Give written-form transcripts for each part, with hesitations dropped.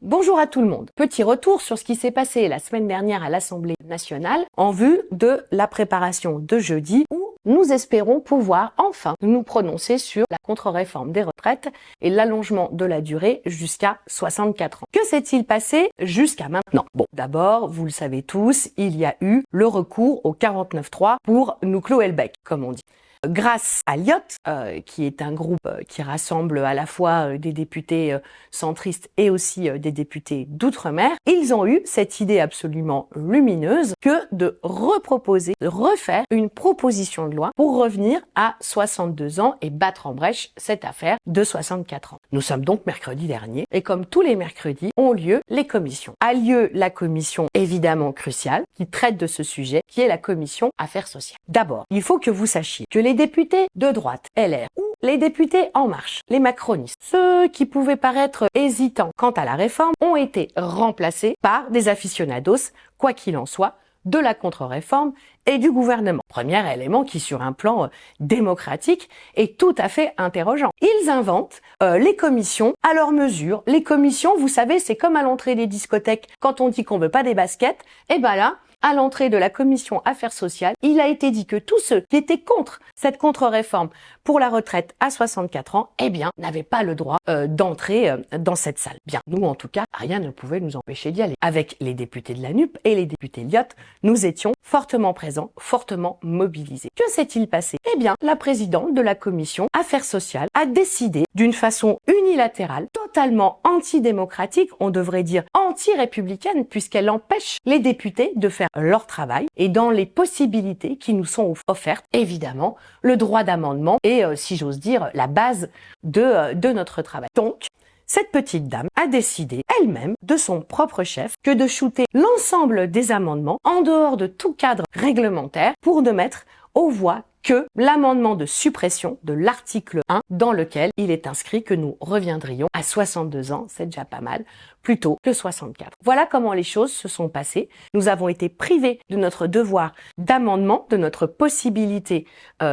Bonjour à tout le monde. Petit retour sur ce qui s'est passé la semaine dernière à l'Assemblée nationale en vue de la préparation de jeudi où nous espérons pouvoir enfin nous prononcer sur la contre-réforme des retraites et l'allongement de la durée jusqu'à 64 ans. Que s'est-il passé jusqu'à maintenant? Bon, d'abord, vous le savez tous, il y a eu le recours au 49.3 pour nous clouer le bec, comme on dit. Grâce à LIOT, qui est un groupe qui rassemble à la fois des députés centristes et aussi des députés d'outre-mer, ils ont eu cette idée absolument lumineuse que de reproposer, de refaire une proposition de loi pour revenir à 62 ans et battre en brèche cette affaire de 64 ans. Nous sommes donc mercredi dernier et comme tous les mercredis ont lieu les commissions. A lieu la commission évidemment cruciale qui traite de ce sujet, qui est la commission Affaires sociales. D'abord, il faut que vous sachiez que les députés de droite, LR, ou les députés En Marche, les macronistes, ceux qui pouvaient paraître hésitants quant à la réforme, ont été remplacés par des aficionados, quoi qu'il en soit, de la contre-réforme et du gouvernement. Premier élément qui, sur un plan démocratique, est tout à fait interrogeant. Ils inventent les commissions à leur mesure. Les commissions, vous savez, c'est comme à l'entrée des discothèques, quand on dit qu'on veut pas des baskets, et ben là, à l'entrée de la commission Affaires sociales, il a été dit que tous ceux qui étaient contre cette contre-réforme pour la retraite à 64 ans, eh bien, n'avaient pas le droit d'entrer dans cette salle. Bien, nous, en tout cas, rien ne pouvait nous empêcher d'y aller. Avec les députés de la NUP et les députés LIOT, nous étions fortement présents, fortement mobilisés. Que s'est-il passé? Eh bien, la présidente de la commission Affaires sociales a décidé d'une façon unilatérale, totalement antidémocratique, on devrait dire anti-républicaine, puisqu'elle empêche les députés de faire leur travail et dans les possibilités qui nous sont offertes, évidemment, le droit d'amendement et, si j'ose dire, la base de notre travail. Donc, cette petite dame a décidé elle-même, de son propre chef, que de shooter l'ensemble des amendements en dehors de tout cadre réglementaire pour ne mettre aux voix que l'amendement de suppression de l'article 1 dans lequel il est inscrit que nous reviendrions à 62 ans, c'est déjà pas mal, plutôt que 64. Voilà comment les choses se sont passées. Nous avons été privés de notre devoir d'amendement, de notre possibilité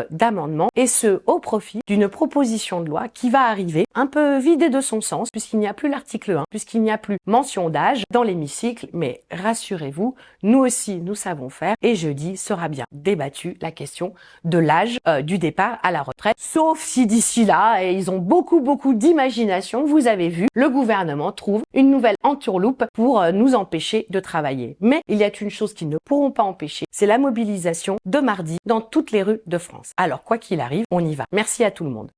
d'amendement, et ce au profit d'une proposition de loi qui va arriver un peu vidée de son sens, puisqu'il n'y a plus l'article 1, puisqu'il n'y a plus mention d'âge dans l'hémicycle, mais rassurez-vous, nous aussi nous savons faire, et jeudi sera bien débattu la question de l'âge du départ à la retraite, sauf si d'ici là, et ils ont beaucoup d'imagination, vous avez vu, le gouvernement trouve une nouvelle entourloupe pour nous empêcher de travailler. Mais il y a une chose qu'ils ne pourront pas empêcher, c'est la mobilisation de mardi dans toutes les rues de France. Alors quoi qu'il arrive, on y va. Merci à tout le monde.